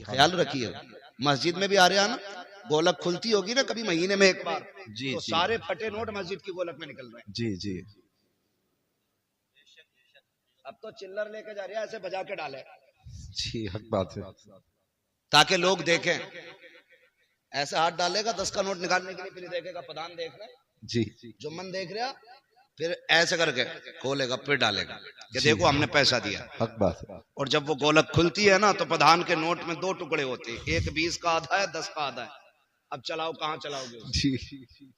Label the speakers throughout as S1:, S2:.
S1: ख्याल रखिए। मस्जिद में भी आ रहे हैं ना, गोलक खुलती होगी ना कभी महीने में एक बार,
S2: जी
S1: तो
S2: जी
S1: सारे फटे नोट मस्जिद की गोलक में निकल रहे हैं।
S2: जी जी।
S1: अब तो चिल्लर लेके जा रहे हैं, ऐसे बजा के डाले
S2: जी हक बात है।
S1: ताकि लोग देखें। ऐसे हाथ डालेगा 10 का नोट निकालने के लिए, फिर देखेगा प्रधान देख रहे,
S2: जी
S1: जुम्मन देख रहा, फिर ऐसे करके खोलेगा फिर डालेगा कि
S2: जी।
S1: देखो हमने पैसा दिया।
S2: हक बात है।
S1: और जब वो गोलक खुलती है ना, तो प्रधान के नोट में 2 टुकड़े होते हैं, एक 20 का आधा है, 10 का आधा है। अब चलाओ, कहाँ चलाओगे उसे?
S2: जी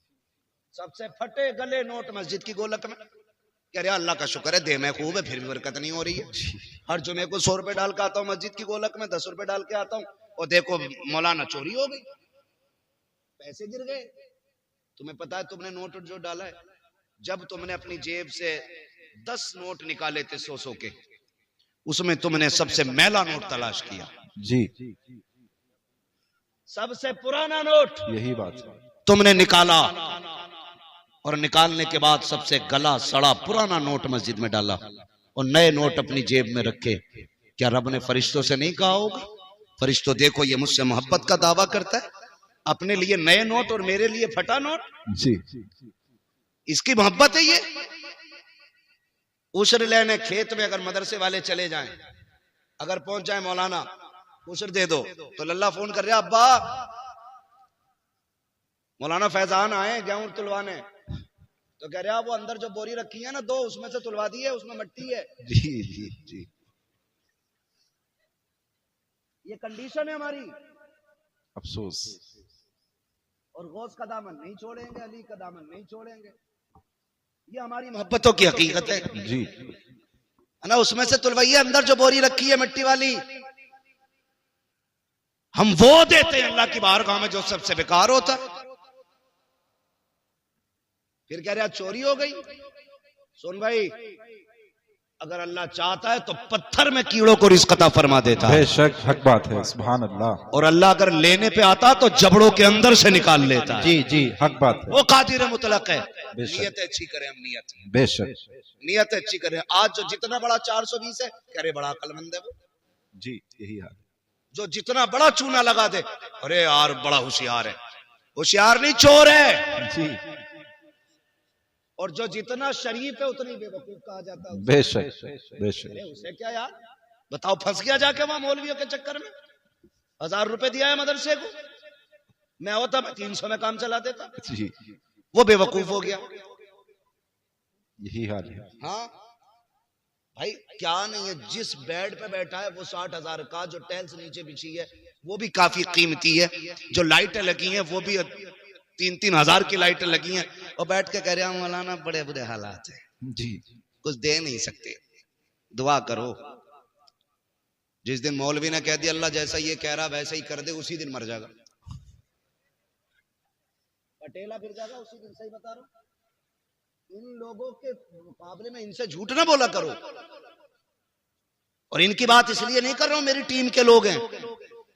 S1: सबसे फटे गले नोट मस्जिद की गोलक में। कह रहे अल्लाह का शुक्र है, दे में खूब है, फिर भी बरकत नहीं हो रही है। हर जुमे को 100 रुपए डाल के आता हूँ मस्जिद की गोलक में, 10 रुपए डाल के आता हूँ, और देखो मौलाना चोरी हो गई, पैसे गिर गए। तुम्हें पता है तुमने नोट जो डाला है, जब तुमने अपनी जेब से 10 नोट निकाले थे 100 के, उसमें तुमने सबसे मैला नोट तलाश किया।
S2: जी
S1: सबसे पुराना नोट
S2: यही बात है।
S1: तुमने निकाला, और निकालने के बाद सबसे गला सड़ा पुराना नोट मस्जिद में डाला, और नए नोट अपनी जेब में रखे। क्या रब ने फरिश्तों से नहीं कहा होगा, फरिश्तों देखो ये मुझसे मोहब्बत का दावा करता है, अपने लिए नए नोट और मेरे लिए फटा नोट,
S2: जी
S1: इसकी मोहब्बत है ये। उशर लेने खेत में अगर मदरसे वाले चले जाएं, अगर पहुंच जाए मौलाना उशर दे दो, तो लल्ला फोन कर रहा अब्बा मौलाना फैजान आए गेहूं तुलवाने, तो कह रहा वो अंदर जो बोरी रखी है ना 2, उसमें से तुलवा दी है, उसमें मिट्टी है।
S2: जी जी जी।
S1: ये कंडीशन है हमारी।
S2: अफसोस।
S1: और गौस का दामन नहीं छोड़ेंगे, अली का दामन नहीं छोड़ेंगे, ये हमारी मोहब्बतों की हकीकत है
S2: जी
S1: ना। उसमें से तुलवाइए, अंदर जो बोरी रखी है मिट्टी वाली, हम वो देते हैं अल्लाह की बारगाह में जो सबसे बेकार होता। फिर कह रहा चोरी हो गई। सुन भाई, अगर अल्लाह चाहता है तो पत्थर में कीड़ों को रिज़्क़ अता फरमा देता है।
S2: बेशक हक बात है। सुभान अल्लाह।
S1: और अल्लाह अगर लेने पे आता तो जबड़ों के अंदर से निकाल लेता है।
S2: जी जी हक बात है।
S1: वो कादिर मुतलक है।
S2: बेशक।
S1: नियत अच्छी करें हम, नियत
S2: बेशक।
S1: नियत अच्छी करें। आज जो जितना बड़ा 420 है, कह रहे बड़ा अक्लमंद है वो।
S2: जी यही हाल।
S1: जो जितना बड़ा चूना लगा दे, अरे यार बड़ा होशियार है, होशियार नहीं चोर है।
S2: जी
S1: और जो जितना शरीफ है उतनी बेवकूफ कहा जाता है।
S2: बेशक बेशक।
S1: अरे उसे क्या यार, बताओ फंस गया जाके वहां मौलवियों के चक्कर में। 1000 रुपए दिया है मदरसे को, मैं होता मैं 300 में काम चला देता।
S2: जी
S1: वो बेवकूफ हो गया।
S2: यही हाल है।
S1: हाँ भाई, क्या नहीं है, जिस बेड पे बैठा है वो 60,000 का, जो टाइल्स नीचे बिछी है वो भी काफी कीमती है, जो लाइटें लगी हैं वो भी 3-3 हजार की लाइटें लगी हैं, और बैठ के कह रहे हैं मौलाना बड़े बुरे हालात है,
S2: जी
S1: कुछ दे नहीं सकते, दुआ करो। जिस दिन मौलवी ने कह दिया अल्लाह जैसा ये कह रहा वैसा ही कर दे, उसी दिन मर जाएगा, पटेला फिर जाएगा उसी दिन। सही बता रहा हूं, इन लोगों के मुकाबले में इनसे झूठ ना बोला करो। और इनकी बात इसलिए नहीं कर रहा हूं मेरी टीम के लोग हैं,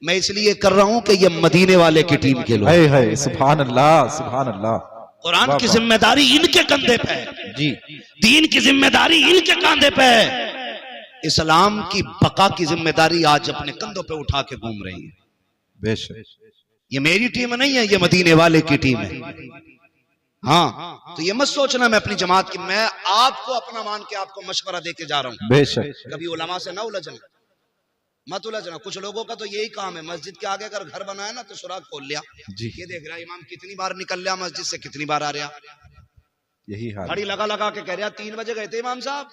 S1: मैं इसलिए कर रहा हूं कि ये मदीने वाले की टीम के लोग।
S2: है सुभान अल्लाह सुभान अल्लाह।
S1: कुरान की जिम्मेदारी इनके कंधे पे है
S2: जी,
S1: दीन की जिम्मेदारी इनके कंधे पे है, इस्लाम की बका की जिम्मेदारी आज अपने कंधों पे उठा के घूम रही है।
S2: बेशक।
S1: ये मेरी टीम नहीं है, ये मदीने वाले की टीम है। हाँ, तो ये मत सोचना मैं अपनी जमात की, मैं आपको अपना मान के आपको मशवरा दे के जा रहा हूँ।
S2: बेशक।
S1: कभी उलमा से ना उलझना, मत उलझना। कुछ लोगों का तो यही काम है, मस्जिद के आगे अगर घर बनाया ना तो सुराग खोल लिया,
S2: जी
S1: ये देख रहा इमाम कितनी बार निकल लिया मस्जिद से, कितनी बार आ रहा।
S2: यही हाल।
S1: घड़ी लगा लगा के कह रहा 3 बजे गए थे इमाम साहब,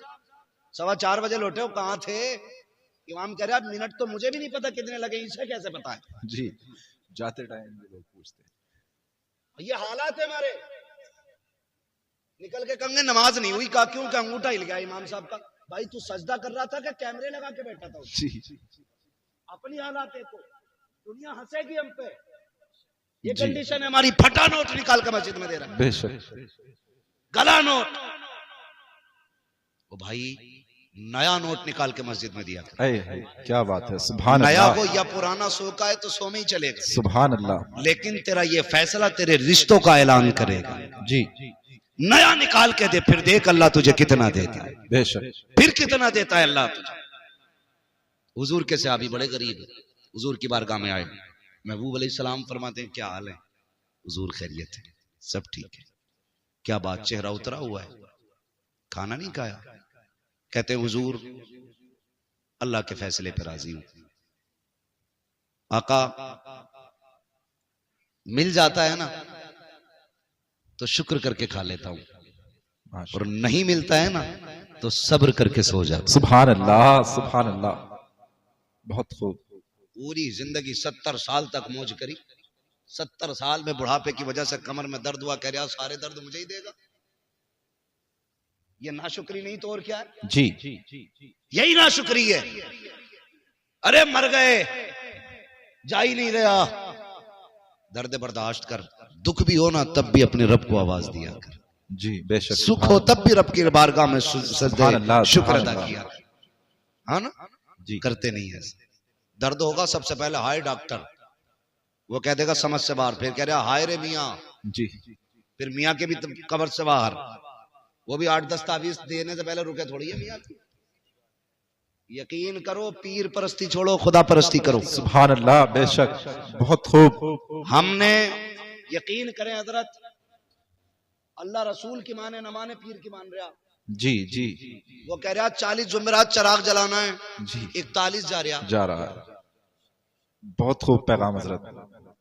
S1: 4:15 बजे लौटे हो, कहाँ थे? इमाम कह रहा मिनट तो मुझे भी नहीं पता कितने लगे, इसे कैसे पता है?
S2: जी जाते टाइम लोग पूछते हैं।
S1: ये हालात है हमारे। निकल के कंगे नमाज नहीं हुई, कहा क्यों? क्या अंगूठा हिल गया इमाम साहब का। भाई तू सजदा कर रहा था कि कैमरे लगा के बैठा था?
S2: जी
S1: अपनी हालात है तो दुनिया हंसेगी हम पे। ये
S2: जी।
S1: कंडीशन है हमारी। फटा नोट निकाल के मस्जिद में दे रहा है,
S2: बेशक।
S1: गला नोट। वो भाई नया नोट निकाल के मस्जिद में दिया।
S2: क्या बात है। सुभान
S1: नया
S2: अल्लाह।
S1: हो या पुराना, सो का है तो सो में ही चलेगा।
S2: सुभान अल्लाह।
S1: लेकिन तेरा ये फैसला तेरे रिश्तों का ऐलान करेगा।
S2: जी
S1: नया निकाल के दे, फिर देख अल्लाह तुझे कितना देता है।
S2: बेशक।
S1: फिर कितना देता है अल्लाह तुझे। हुजूर के सहाबी बड़े गरीब है, हुजूर की बारगाह में आए, महबूब अलैहिस्सलाम फरमाते हैं क्या हाल है? हुजूर खैरियत है, सब ठीक है। क्या बात, चेहरा उतरा हुआ है, खाना नहीं खाया? कहते हैं हुजूर अल्लाह के फैसले पर राजी हूं। आका मिल जाता है ना तो शुक्र करके खा लेता हूं, और नहीं मिलता है ना तो सब्र करके सो जाता हूं।
S2: सुभान अल्लाह, सुभान अल्लाह, बहुत खूब।
S1: पूरी जिंदगी 70 साल तक मौज करी, 70 साल में बुढ़ापे की वजह से कमर में दर्द हुआ, कह रहा सारे दर्द मुझे ही देगा। ये नाशुक्री नहीं तो और क्या है?
S2: जी,
S1: यही नाशुक्री है। अरे मर गए, जा ही नहीं रहा, दर्द बर्दाश्त कर, दुख भी हो ना तब भी अपने रब को आवाज दिया कर।
S2: जी बेशक।
S1: सुख हो तब भी रब की बारगाह में
S2: सुभान अल्लाह,
S1: शुक्र
S2: सुभान
S1: अदा
S2: अल्लाह।
S1: किया, हाँ ना?
S2: जी
S1: करते नहीं है। दर्द होगा सबसे पहले हाय डॉक्टर, वो कह देगा समझ से बाहर, फिर कह रहा हाय रे मियाँ,
S2: जी,
S1: फिर मियाँ के भी कब्र से बाहर, वो भी 8-10 तावीज देने से पहले रुके थोड़ी है मियाँ की। यकीन करो, पीर परस्ती छोड़ो, खुदा परस्ती करो।
S2: सुभान अल्लाह, बेशक, बहुत खूब।
S1: हमने यकीन करें हजरत, अल्लाह रसूल की माने न माने, पीर की मान रहा।
S2: जी जी
S1: वो कह रहा 40 जुमेरात चराग जलाना है,
S2: जी,
S1: 41 जा रहा।
S2: जा रहा है। बहुत खूब पैगाम हजरत।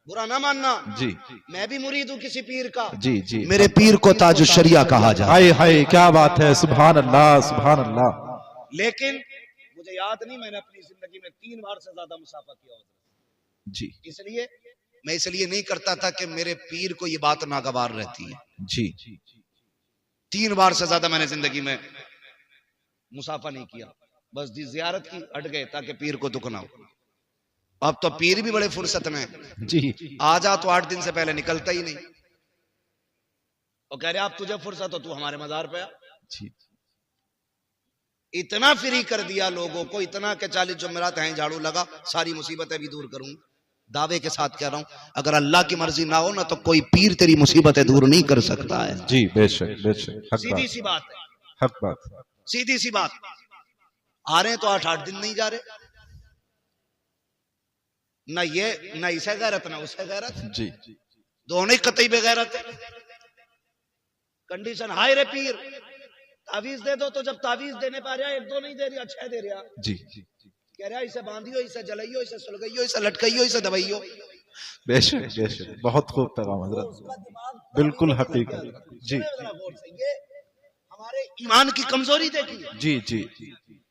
S1: बुरा ना मानना,
S2: जी
S1: मैं भी मुरीद हूँ किसी पीर का।
S2: जी जी,
S1: मेरे पीर को ताजुश शरिया कहा जाए।
S2: हाय हाय, क्या बात है, सुभान अल्लाह, सुभान अल्लाह।
S1: लेकिन मुझे याद नहीं, मैंने अपनी जिंदगी में 3 बार से ज्यादा मुसाफा किया होता।
S2: जी
S1: इसलिए मैं इसलिए नहीं करता था कि मेरे पीर को ये बात नागवार रहती है।
S2: जी,
S1: 3 बार से ज्यादा मैंने जिंदगी में मुसाफा नहीं किया, बस दी जियारत की, हट गए ताकि पीर को दुख ना हो। अब तो पीर भी बड़े फुर्सत में,
S2: जी
S1: आ जा तो 8 दिन से पहले निकलता ही नहीं। और कह रहे आप तुझे फुर्सत हो, तू हमारे मजार पे आ।
S2: जी,
S1: इतना फ्री कर दिया लोगों को, इतना के 40 जुमेरात हैं, झाड़ू लगा, सारी मुसीबतें भी दूर करूंगा। दावे के साथ कह रहा हूं, अगर अल्लाह की मर्जी ना हो ना तो कोई पीर तेरी मुसीबतें दूर नहीं कर सकता है।
S2: जी बेशक बेशक, हक
S1: सीधी
S2: बात,
S1: सी बात है,
S2: हक बात।
S1: सीधी सी बात। आ रहे हैं तो 8-8 दिन नहीं जा रहे, ना ये ना इसे गैरत ना उसे गैरत,
S2: जी
S1: दोनों ही कतई बेगैरत है। कंडीशन हाय रे पीर, तावीज दे दो, तो जब तावीज देने पा रहा 1-2 नहीं दे रहा, 6 दे रहा।
S2: जी,
S1: कह रहा इसे बांधियो, इसे जलाइयो, इसे सुलगाइयो, इसे लटकाइयो, इसे दबाइयो।
S2: बेशक बेशक, बहुत खूब पैगाम हजरत, बिल्कुल हकीकत। जी
S1: ये हमारे ईमान की कमजोरी देखी,
S2: जी जी,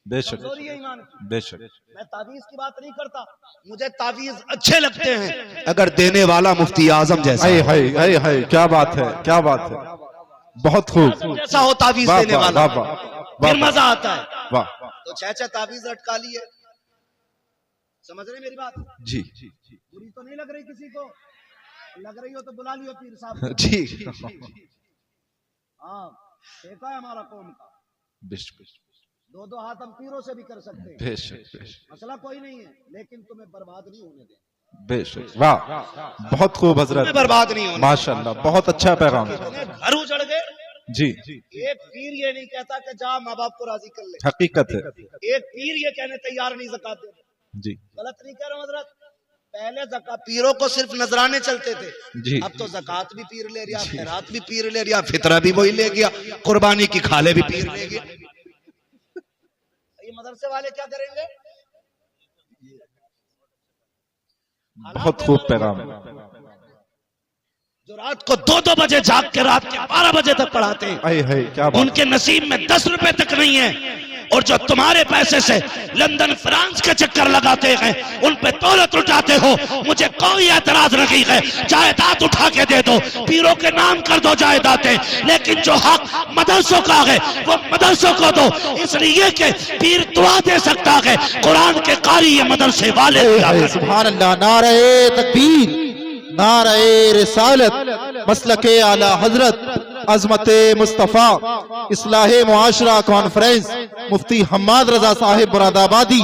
S2: बेशक
S1: कमजोरी है ईमान की।
S2: बेशक।
S1: मैं तावीज की बात नहीं करता, मुझे तावीज अच्छे लगते हैं अगर देने वाला मुफ्ती आजम जैसा
S2: हाय हाय हाय हाय, क्या बात है, क्या बात है, बहुत खूब।
S1: जैसा हो तावीज
S2: वाह
S1: देने
S2: वाह
S1: वाला,
S2: वाह वाह,
S1: फिर
S2: वाह
S1: मजा आता है।
S2: वाह,
S1: तो 6 तावीज लटका लिए, समझ रहे मेरी बात?
S2: जी
S1: बुरी तो नहीं लग रही किसी को? लग रही हो तो बुला लियो पीर साहब को।
S2: जी,
S1: हाँ, देखा है हमारा कौम का,
S2: बेशक
S1: 2-2 हाथ हम पीरों से भी कर सकते हैं,
S2: बेशक बेशक,
S1: मसला कोई नहीं है, लेकिन तुम्हें बर्बाद नहीं होने दें।
S2: बेशक, वाह, बहुत खूब
S1: तुम्हें
S2: हजरत,
S1: बर्बाद नहीं होने।
S2: माशाल्लाह, बहुत अच्छा पैगाम।
S1: कितने घर उजड़ गए।
S2: जी,
S1: एक पीर ये नहीं कहता कि जा माँ बाप को राजी कर ले,
S2: हकीकत है।
S1: एक पीर ये कहने तैयार नहीं ज़कात दे।
S2: जी
S1: गलत नहीं कह रहा हूं हजरत, पहले ज़कात पीरों को सिर्फ नजराने चलते थे,
S2: जी,
S1: अब तो ज़कात भी पीर ले लिया, खैरात भी पीर ले लिया, फितरा भी वही ले गया, कुर्बानी की खाले भी पीर ले गया। ये मदरसे वाले क्या करेंगे?
S2: बहुत खूब पैगाम।
S1: जो रात को 2-2 बजे जाग के रात के 12 बजे तक पढ़ाते हैं,
S2: हाय हाय, क्या बात।
S1: उनके नसीब में 10 रुपए तक नहीं है, और जो तुम्हारे पैसे से लंदन फ्रांस के चक्कर लगाते हैं, उन पे दौलत उठाते हो, मुझे कोई एतराज नहीं है, जायदाद उठा के दे दो, पीरों के नाम कर दो जायदादें, लेकिन जो हक मदरसों का है वो मदरसों को दो, इसलिए कि पीर दुआ दे सकता है, कुरान के कारी ये मदरसे वाले।
S3: सुभान अल्लाह, नारे तकबीर, नारे रिसालत, मसलके आला हजरत, अजमते मुस्तफ़ा, इस्लाहे मुआशरा कॉन्फ्रेंस, मुफ्ती हम्माद रजा साहिब मुरादाबादी।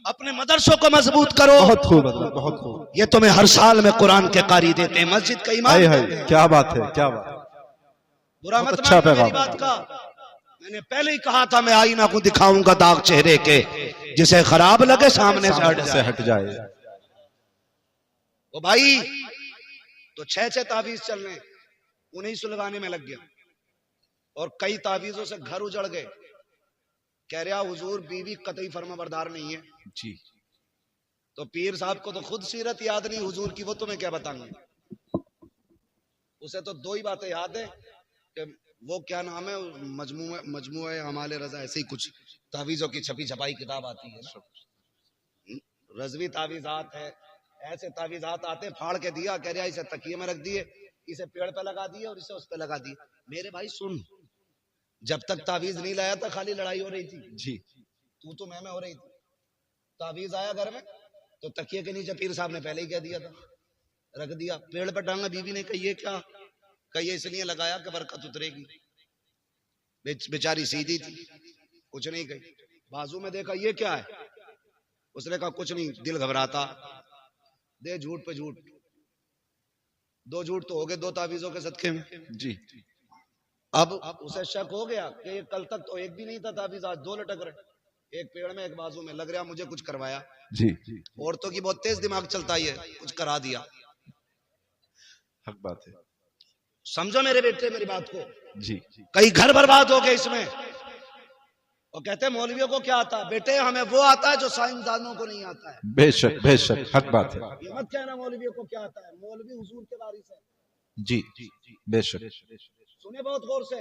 S1: अपने मदरसों को मजबूत करो।
S2: बहुत खूब हजरत, बहुत खूब।
S1: ये तुम्हें हर साल में कुरान के कारी देते हैं, मस्जिद का
S2: हाय
S1: इमाम।
S2: हाय, क्या बात है, क्या बात।
S1: बुरा मत
S2: अच्छा
S1: मानना मेरी
S2: पैगाम।
S1: बात का, मैंने पहले ही कहा था मैं आईना को दिखाऊंगा दाग चेहरे के, जिसे खराब लगे सामने से हट जाए। ओ भाई, तो 6 तावीज चल रहे, उन्हीं सुलगाने में लग गया और कई तावीजों से घर उजड़ गए। कह रहा हुजूर बीवी कतई फर्माबरदार नहीं है
S2: जी।
S1: तो पीर साहब को तो खुद सीरत याद नहीं हुजूर की, वो तुम्हें क्या बताऊंगा। उसे तो 2 ही बातें याद है कि वो क्या नाम है, मजमुए हमारे रजा, ऐसे ही कुछ तावीजों की छपी छपाई किताब आती है ना, रजवी तावीजात है, ऐसे तावीजात आते, फाड़ के दिया, कह रहा इसे तकिए में रख दिए, इसे पेड़ पे लगा दिए और इसे उस पे लगा दिए। मेरे भाई सुन, जब तक तावीज नहीं लाया था खाली लड़ाई हो रही थी
S2: जी।
S1: तू तो मैं हो रही थी। तावीज आया घर में तो तकिए के नीचे पीर साहब ने पहले ही कह दिया था, रख दिया, पेड़ पर डालना। बीवी ने कही ये क्या, कही इसलिए लगाया कि बरकत उतरेगी। बेचारी सीधी थी, कुछ नहीं कही। बाजू में देखा ये क्या है, उसने कहा कुछ नहीं, दिल घबराता, दे झूठ पे झूठ, 2 झूठ तो हो गए 2 तावीजों के सदके में
S2: जी।
S1: अब उसे शक हो गया कि कल तक तो एक भी नहीं था तावीज, आज 2 लटक रहे, एक पेड़ में एक बाजू में, लग रहा मुझे कुछ करवाया।
S2: जी।
S1: औरतों की बहुत तेज दिमाग चलता है, कुछ करा दिया।
S2: हक बात है।
S1: समझो मेरे बेटे मेरी बात को
S2: जी।
S1: कई घर बर्बाद हो गए इसमें। और कहते हैं मौलवियों को क्या आता है, बेटे हमें वो आता है जो साइंसदानों को नहीं आता है।
S2: बेशक बेशक, हक बात है।
S1: ये मत कहना मौलवियों को क्या आता है, मौलवी हुजूर के वारिस है।
S2: जी बेशक।
S1: सुने बहुत गौर से।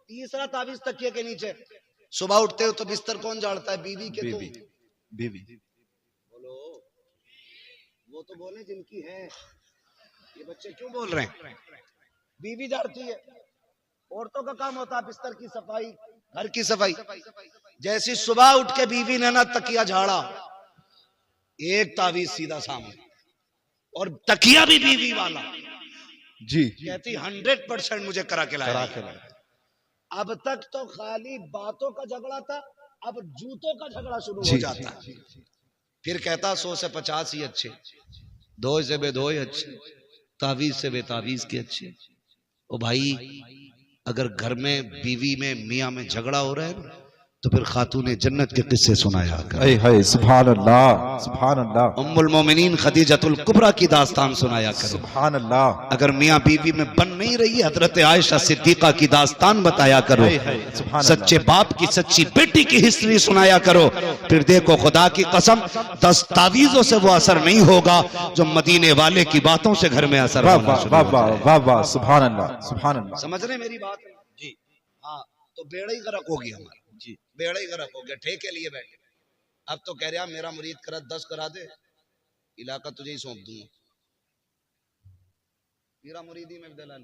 S1: तीसरा तावीज तकिए के नीचे, सुबह उठते हो तो बिस्तर कौन झाड़ता है, बीवी के तुम।
S2: बीवी।
S1: बोलो, वो तो बोले जिनकी है, ये बच्चे क्यों बोल रहे हैं। बीवी झाड़ती है, औरतों का काम होता है बिस्तर की सफाई, घर की सफाई। जैसी सुबह उठ के बीवी ने ना तकिया झाड़ा, एक तावीज सीधा सामने, और तकिया भी बीवी वाला।
S2: जी।
S1: कहती 100% मुझे करा के लाया। अब तक तो खाली बातों का झगड़ा था, अब जूतों का झगड़ा शुरू हो जाता है। फिर कहता 100 से 50 ही अच्छे, 2 से बेदो ही अच्छे, तावीज से बेतावीज के अच्छे। ओ भाई, अगर घर में बीवी में मियाँ में झगड़ा हो रहा है ना, तो फिर खातूने जन्नत के किस्से सुनाया करो।
S2: सुभान अल्लाह, सुभान अल्लाह।
S1: उम्मुल मोमिनीन खदीजतुल कुबरा की दास्तान सुनाया करो।
S2: सुभान अल्लाह।
S1: अगर मियाँ बीवी में बन नहीं रही, हजरत आयशा सिद्दीका की दास्तान बताया करो। सच्चे बाप की सच्ची बेटी की हिस्ट्री सुनाया करो। फिर देखो खुदा की कसम, 10 तावीजों से वो असर नहीं होगा जो मदीने वाले की बातों से घर में असर होगा।
S2: सुभान अल्लाह, सुभान अल्लाह।
S1: समझ रहे मेरी बात जी। हाँ, तो बेड़ा ही गर्क होगी हमारा जी, बेड़ा ही गर्क हो गया। ठेके लिए बैठे, अब तो कह रहा मेरा मुरीद करा 10 करा दे, इलाका तुझे ही सौंप दूंगा। मेरा मुरीदी में दलाल।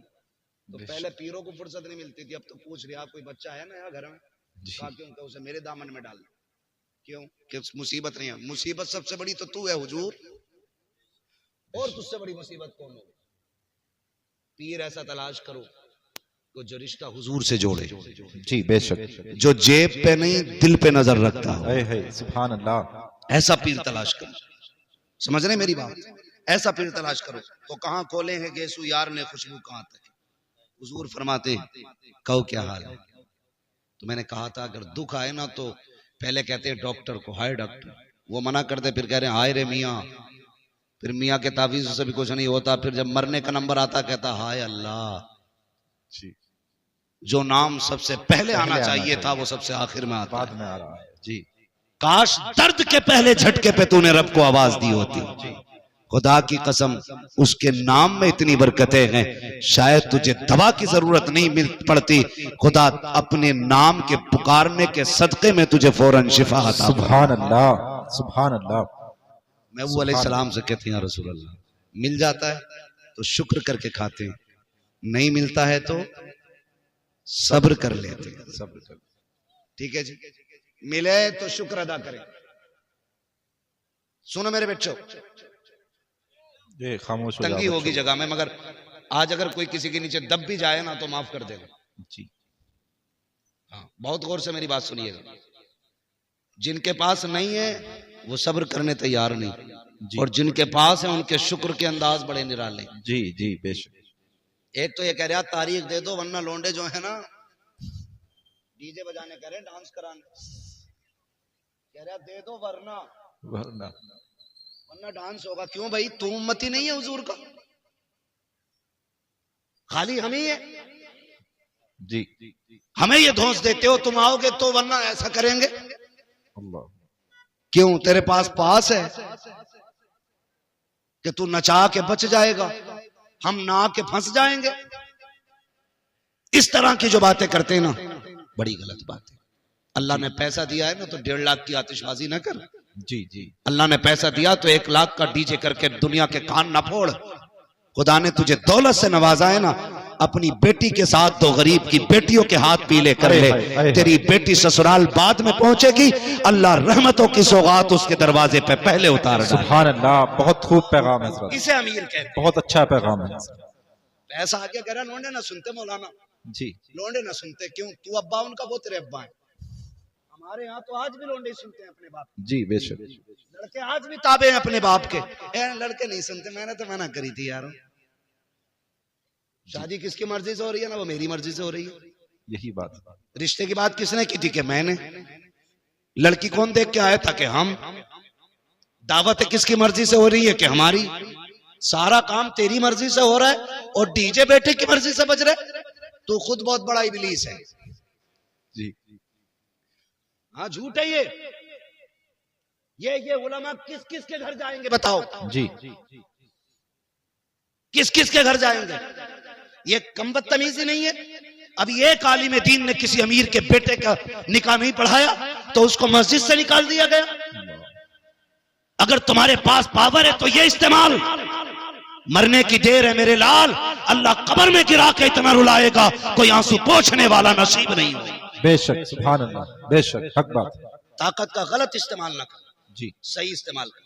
S1: तो पहले पीरों को फुर्सत नहीं मिलती थी, अब तो पूछ रहा कोई बच्चा है ना यहाँ घर में, कहा क्यों, क्या उसे मेरे दामन में डाल, क्यों कि मुसीबत नहीं है। मुसीबत सबसे बड़ी तो तू है हुजूर, और तुझसे बड़ी मुसीबत कौन होगी। पीर ऐसा तलाश करो तो जो रिश्ता हुजूर से जोड़े।
S2: जी बेशक।
S1: जो जेब पे नहीं दिल पे नजर रखता हो।
S2: सुभान अल्लाह।
S1: ऐसा पीर तलाश करो। समझ रहे मेरी बात, ऐसा पीर तलाश करो। तो कहाँ खोले हैं गेसु यार ने खुशबू कहाँ तक। हुजूर फरमाते कहो क्या हाल है। तो मैंने कहा था अगर दुख आए ना तो पहले कहते हैं डॉक्टर को, हाय डॉक्टर, वो मना करते, फिर कह रहे हैं हाय रे मियाँ, फिर मियाँ के तावीज़ से भी कुछ नहीं होता। फिर जब मरने का नंबर आता कहता हाय अल्लाह।
S2: जी।
S1: जो नाम सबसे पहले आना चाहिए था वो सबसे आखिर में आता
S2: बाद में आ रहा है।
S1: जी। काश दर्द के पहले झटके पे तूने रब को आवाज दी होती। खुदा की कसम, उसके नाम में इतनी बरकतें हैं, शायद तुझे दवा की जरूरत नहीं मिल पड़ती। खुदा अपने नाम के पुकारने के सदके में तुझे फौरन शिफा अता।
S2: सुभान अल्लाह, सुभान अल्लाह।
S1: महबूब अलैहिस्सलाम से कहते हैं रसूल अल्लाह, मिल जाता है तो शुक्र करके खाते हैं, नहीं मिलता है तो सब्र कर लेते हैं।
S2: सब्र कर।
S1: ठीक है जी, मिले तो शुक्र अदा करें। सुनो मेरे बच्चों,
S2: ये खामोश हो
S1: तंगी
S2: जाओ
S1: होगी
S2: बच्चों।
S1: जगह में, मगर आज अगर कोई किसी के नीचे दब भी जाए ना तो माफ कर देगा।
S2: जी।
S1: हाँ, बहुत गौर से मेरी बात सुनिएगा। जिनके पास नहीं है वो सब्र करने तैयार नहीं, और जिनके पास है उनके शुक्र के अंदाज बड़े निराले।
S2: जी जी बेशक।
S1: एक तो ये कह रहा तारीख दे दो वरना लौंडे जो है ना डीजे बजाने कह रहे हैं, डांस कराने कह रहे दे दो वरना
S2: वरना
S1: वरना डांस होगा। क्यों भाई, तू उम्मती नहीं है हुजूर का, खाली हम ही है।
S2: जी
S1: हमें ये धौंस देते हो, तुम आओगे तो वरना ऐसा करेंगे।
S2: अल्लाह।
S1: क्यों, तेरे पास है कि तू नचा के बच जाएगा, हम ना के फंस जाएंगे। इस तरह की जो बातें करते हैं ना, बड़ी गलत बात है। अल्लाह ने पैसा दिया है ना तो 1.5 लाख की आतिशबाजी ना कर।
S2: जी जी
S1: अल्लाह ने पैसा दिया तो 1 लाख का डीजे करके दुनिया के कान ना फोड़। खुदा ने तुझे दौलत से नवाजा है ना, अपनी बेटी के साथ 2 गरीब की बेटियों के हाथ पीले कर ले। तेरी बेटी ससुराल बाद में पहुंचेगी, अल्लाह रहमतों की सौगात उसके दरवाजे पे पहले उतार डाले।
S2: सुभान अल्लाह, बहुत खूब पैगाम है हज़रत।
S1: इसे अमीर कहते हैं।
S2: बहुत अच्छा पैगाम है।
S1: पैसा आगे कह रहा, लोंडे ना सुनते मौलाना,
S2: जी
S1: लोंडे ना सुनते। क्यों, तू अब्बा उनका, वो तेरे अब्बा है। हमारे यहाँ तो आज भी लोंडे सुनते हैं अपने बाप,
S2: जी बेशक।
S1: लड़के आज भी ताबे हैं अपने बाप के। लड़के नहीं सुनते, मैंने तो मना करी थी यार। शादी किसकी मर्जी से हो रही है ना, वो मेरी मर्जी से हो रही है।
S2: यही बात।
S1: रिश्ते की बात किसने की थी कि मैंने। लड़की कौन देख के आया था कि हम। दावत किसकी मर्जी से हो रही है कि हमारी। सारा काम तेरी मर्जी से हो रहा है और डीजे बेटे की मर्जी से बज रहा है। तू खुद बहुत बड़ा इबलीस है।
S2: जी
S1: हाँ, झूठ है ये उलमा किस किस के घर जाएंगे बताओ।
S2: जी
S1: किस किस के घर जाएंगे, ये कम बदतमीजी नहीं है। अभी एक आलिम दीन ने किसी अमीर के बेटे का निकाह नहीं पढ़ाया तो उसको मस्जिद से निकाल दिया गया। अगर तुम्हारे पास पावर है तो ये इस्तेमाल। मरने की देर है मेरे लाल, अल्लाह कब्र में गिरा के इतना रुलाएगा, कोई आंसू पोंछने वाला नसीब नहीं हो।
S2: बेशक, सुभान अल्लाह, बेशक, हक बात।
S1: ताकत का गलत इस्तेमाल ना कर,
S2: जी
S1: सही इस्तेमाल कर।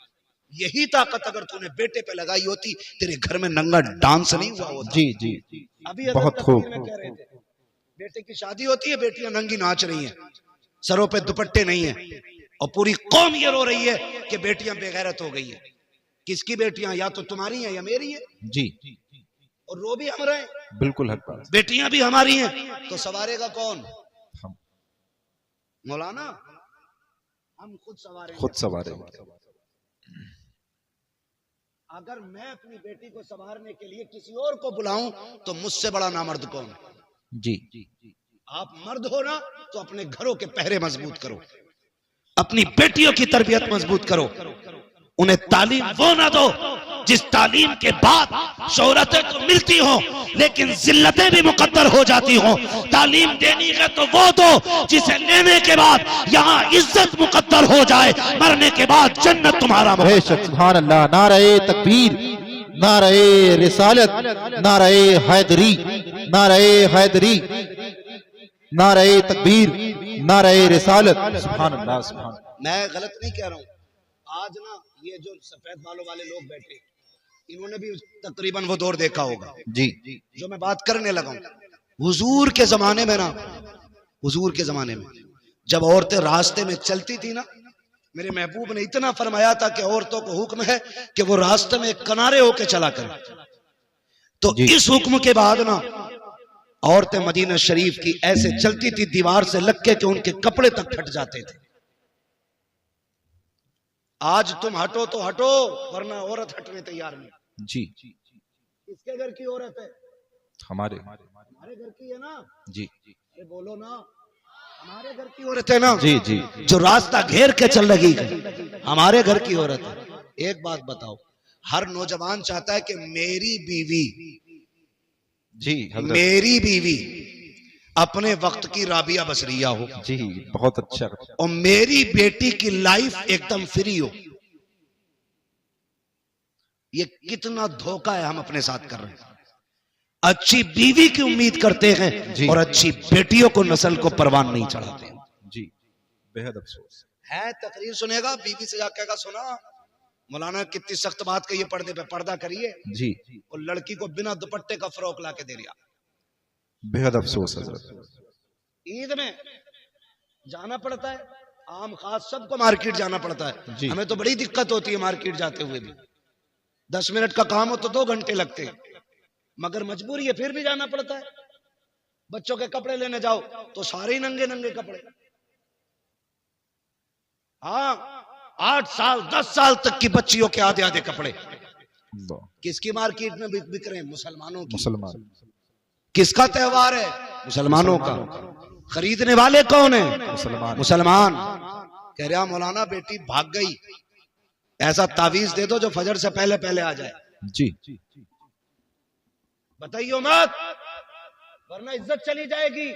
S1: यही ताकत अगर तूने बेटे पे लगाई होती, तेरे घर में नंगा डांस नहीं हुआ होता।
S2: जी जी
S1: अभी
S2: बहुत खूब।
S1: में कह रहे थे, बेटे की शादी होती है, बेटियां नंगी नाच रही हैं, सरों पे दुपट्टे नहीं है, और पूरी कौम ये रो रही है कि बेटियां बेगैरत हो गई है। किसकी बेटियां, या तो तुम्हारी हैं या मेरी है।
S2: जी
S1: और रो भी हम रहे हैं,
S2: बिल्कुल हक बात।
S1: बेटियां भी हमारी हैं, तो सवारेगा कौन?
S2: हम
S1: मौलाना, हम खुद सवारेंगे।
S2: खुद सवारे।
S1: अगर मैं अपनी बेटी को संवारने के लिए किसी और को बुलाऊं तो मुझसे बड़ा नामर्द कौन है?
S2: जी
S1: आप मर्द हो ना, तो अपने घरों के पहरे मजबूत करो, अपनी बेटियों की तरबियत मजबूत करो, उन्हें तालीम वो ना दो जिस तालीम के बाद शोहरतें तो मिलती हो लेकिन जिल्लतें भी मुकद्दर हो जाती हो। तालीम देनी है तो वो दो जिसे लेने के बाद यहाँ इज्जत मुकद्दर हो जाए, मरने के बाद जन्नत तुम्हारा।
S3: बेशक, सुभान अल्लाह। नारे तकबीर, नारे रिसालत, नारे हैदरी, नारे हैदरी, नारे तकबीर, नारे रिसालत। सुभान अल्लाह, सुभान।
S1: मैं गलत नहीं कह रहा हूँ। आज ना ये जो सफेद बालों वाले लोग बैठे, इन्होंने भी तकरीबन वो दौर देखा होगा
S2: जी
S1: जो मैं बात करने लगा हूँ। हुजूर के जमाने में ना, हुजूर के जमाने में जब औरतें रास्ते में चलती थी ना, मेरे महबूब ने इतना फरमाया था कि औरतों को हुक्म है कि वो रास्ते में किनारे होके चला करें। तो इस हुक्म के बाद ना औरतें मदीना शरीफ की ऐसे चलती थी दीवार से लग के कि उनके कपड़े तक फट जाते थे। आज तुम हटो तो हटो, वरना औरत हटने तैयार नहीं।
S2: जी
S1: किसके घर की औरत है?
S2: हमारे
S1: घर की है ना।
S2: जी
S1: अरे बोलो ना, हमारे घर की औरत है ना।
S2: जी जी
S1: जो रास्ता घेर के चल रही है, हमारे घर की औरत है। एक बात बताओ, हर नौजवान चाहता है कि मेरी बीवी,
S2: जी हज़रत।
S1: मेरी बीवी अपने वक्त की राबिया बसरिया हो
S2: जी बहुत अच्छा।
S1: और मेरी बेटी की लाइफ एकदम फ्री हो। ये कितना धोखा है हम अपने साथ कर रहे हैं। अच्छी बीवी की उम्मीद करते हैं और अच्छी बेटियों को नस्ल को परवान नहीं चढ़ाते।
S2: जी बेहद अफसोस
S1: है। तकरीर सुनेगा, बीवी से जाकर कहेगा सुना मौलाना कितनी सख्त बात कही है, पर्दे पे पर्दा करिए।
S2: जी
S1: और लड़की को बिना दुपट्टे का फ्रॉक ला के दे दिया।
S2: बेहद अफसोस हज़रत।
S1: ईद में जाना पड़ता है, आम खास सबको मार्केट जाना पड़ता है। हमें तो बड़ी दिक्कत होती है मार्केट जाते हुए भी। 10 मिनट का काम हो तो 2 घंटे लगते हैं, मगर मजबूरी है फिर भी जाना पड़ता है। बच्चों के कपड़े लेने जाओ तो सारे ही नंगे नंगे कपड़े। हाँ, 8 साल 10 साल तक की बच्चियों के आधे आधे कपड़े। किसकी मार्केट में बिक रहे हैं? मुसलमानों की।
S2: मुसलमान।
S1: किसका त्योहार है? मुसलमानों का। खरीदने वाले कौन है?
S2: मुसलमान।
S1: मुसलमान। कह रहा मौलाना बेटी भाग गई, ऐसा तावीज दे दो जो फजर से पहले पहले आ जाए।
S2: जी।
S1: बताइयो मत, वरना इज्जत चली जाएगी।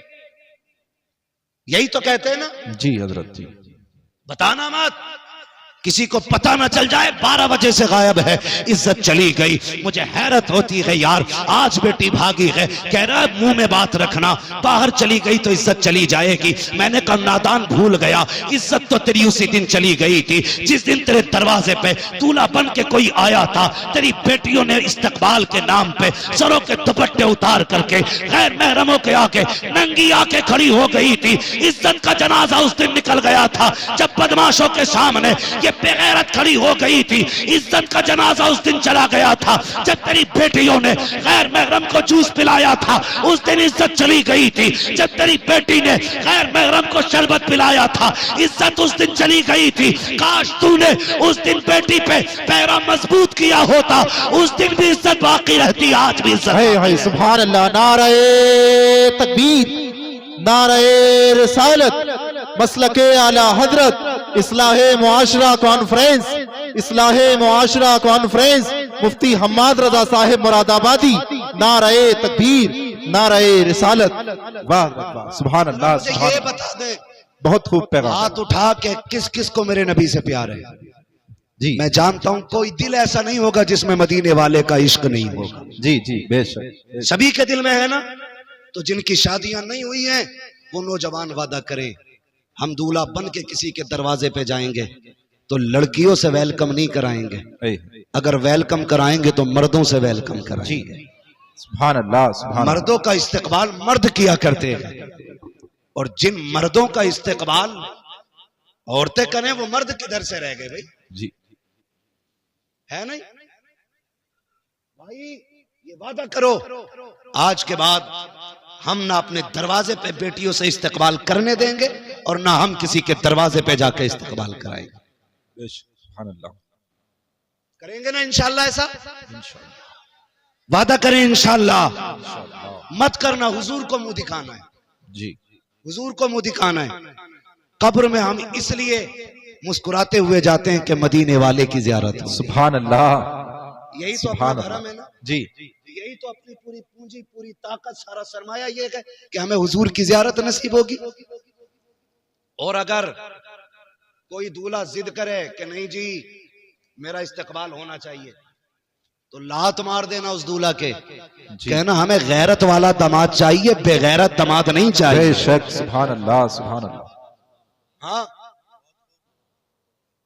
S1: यही तो कहते हैं ना।
S2: जी हजरत जी।
S1: बताना मत, किसी को पता ना चल जाए 12 बजे से गायब है, इज्जत चली गई। मुझे हैरत होती है यार, आज बेटी भागी है, कह रहा है मुंह में बात रखना, बाहर चली गई तो इज्जत चली जाएगी। मैंने कहा नादान भूल गया, इज्जत तो तेरी उसी दिन चली गई थी जिस दिन तेरे दरवाजे पे दूल्हा बन के कोई आया था। तेरी बेटियों ने इस्तकबाल के नाम पे सरों के दुपट्टे उतार करके गैर महरमों के आके नंगी आके खड़ी हो गई थी। इज्जत का जनाजा उस दिन निकल गया था जब बदमाशों के सामने ये बेगैरत खड़ी हो गई थी। इज्जत का जनाजा उस दिन चला गया था जब तेरी बेटियों ने गैर महरम को जूस पिलाया था। उस दिन इज्जत चली गई थी जब तेरी बेटी ने गैर महरम को शरबत पिलाया था। इज्जत उस दिन चली गई थी। काश तूने उस दिन बेटी पे पैरा मजबूत किया होता, उस दिन भी इज्जत बाकी रहती, आज भी इज्जत।
S3: है सुभान अल्लाह। नारे तकबीर, नारे रिसालत, मसलके आला हजरत, इस्लाहे मुआशरा कॉन्फ्रेंस, इस्लाहे मुआशरा कॉन्फ्रेंस, मुफ्ती हम्माद रजा साहिब मुरादाबादी। नारे तकबीर, नारे रिसालत। वाह वाह, सुभान अल्लाह,
S1: मुझे
S3: सुभान
S1: ये
S3: अल्लाह।
S1: बता दे,
S3: बहुत खूब पैगाम।
S1: हाथ उठा के किस किस को मेरे नबी से प्यार है?
S3: जी
S1: मैं जानता हूं कोई दिल ऐसा नहीं होगा जिसमें मदीने वाले का इश्क नहीं होगा।
S3: जी जी, बेशक।
S1: सभी के दिल में है ना। तो जिनकी शादियां नहीं हुई हैं वो नौजवान वादा करें, हम दूल्हा बन के किसी के दरवाजे पे जाएंगे तो लड़कियों से वेलकम नहीं कराएंगे, अगर वेलकम कराएंगे तो मर्दों से वेलकम कराएंगे।
S3: सुभान अल्लाह, सुभान।
S1: मर्दों का इस्तेकबाल मर्द किया करते हैं, और जिन मर्दों का इस्तेकबाल औरतें करें वो मर्द किधर से रह गए भाई?
S2: जी
S1: है नहीं भाई? ये वादा करो आज के बाद हम ना अपने दरवाजे पे बेटियों से इस्तेकबाल करने देंगे और ना हम किसी के दरवाजे पे जाकर इस्तेकबाल कराएंगे।
S2: सुभान अल्लाह।
S1: करेंगे ना इंशाल्लाह? ऐसा वादा करें इंशाल्लाह। मत करना, हुजूर को मुंह दिखाना है।
S2: जी,
S1: हुजूर को मुंह दिखाना है। कब्र में हम इसलिए मुस्कुराते हुए जाते हैं कि मदीने वाले की जियारत हो।
S3: सुभान अल्लाह।
S1: यही तो अपना धर्म है ना।
S3: जी,
S1: यही तो अपनी पूरी पूंजी, पूरी ताकत, सारा सरमाया ये है कि हमें हुजूर की जियारत नसीब होगी। और अगर कोई दूल्हा जिद करे कि नहीं जी मेरा इस्तकबाल होना चाहिए, तो लात मार देना उस दूल्हा के, कहना हमें गैरत वाला दामाद चाहिए, बेगैरत दामाद नहीं चाहिए।
S2: बेशक। सुभान अल्लाह, सुभान अल्लाह।
S1: हाँ,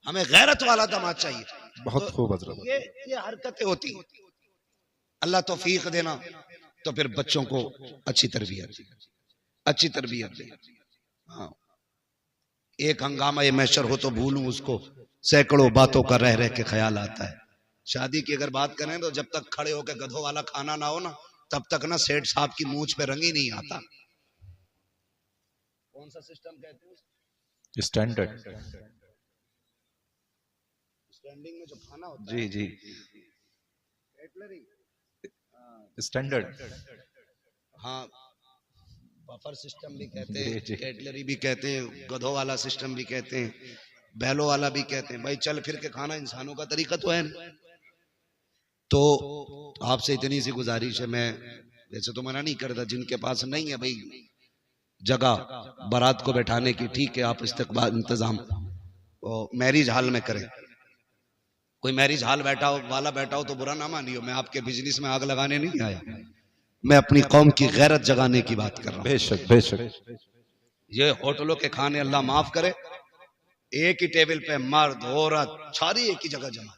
S1: हमें गैरत वाला दामाद चाहिए।
S2: बहुत खूब हजरत।
S1: ये हरकतें होती, अल्लाह तौफीक देना। तो फिर बच्चों को अच्छी तरबियत दे। हाँ, एक हंगामा ये मैशर हो तो भूलूं उसको, सैकड़ों बातों का रह रह के ख्याल आता है। शादी की अगर बात करें तो जब तक खड़े होकर गधों वाला खाना ना हो ना, तब तक ना सेठ साहब की मूंछ पे रंग ही नहीं आता। कौन सा सिस्टम कहते हैं?
S2: स्टैंडर्ड।
S1: स्टैंडिंग में जो खाना होता
S2: जी जी, स्टैंडर्ड।
S1: हाँ, बफर सिस्टम भी कहते हैं, कैटलरी भी कहते हैं, गधों वाला सिस्टम भी कहते हैं, बैलों वाला भी कहते हैं। भाई चल फिर के खाना इंसानों का तरीका तो है नहीं। तो आपसे इतनी सी गुजारिश है, मैं वैसे तो मना नहीं करता, जिनके पास नहीं है भाई जगह बारात को बैठाने की, ठीक है आप इस्तकबाल इंतजाम मैरिज हॉल में करें। कोई मैरिज हॉल वाला बैठा हो तो बुरा ना मानियो, मैं आपके बिजनेस में आग लगाने नहीं आया, मैं अपनी कौम की गैरत जगाने की बात कर रहा हूं।
S2: बेशक बेशक।
S1: ये होटलों के खाने अल्लाह माफ करे, एक ही टेबल पे मर्द औरत सारी एक ही जगह जमा,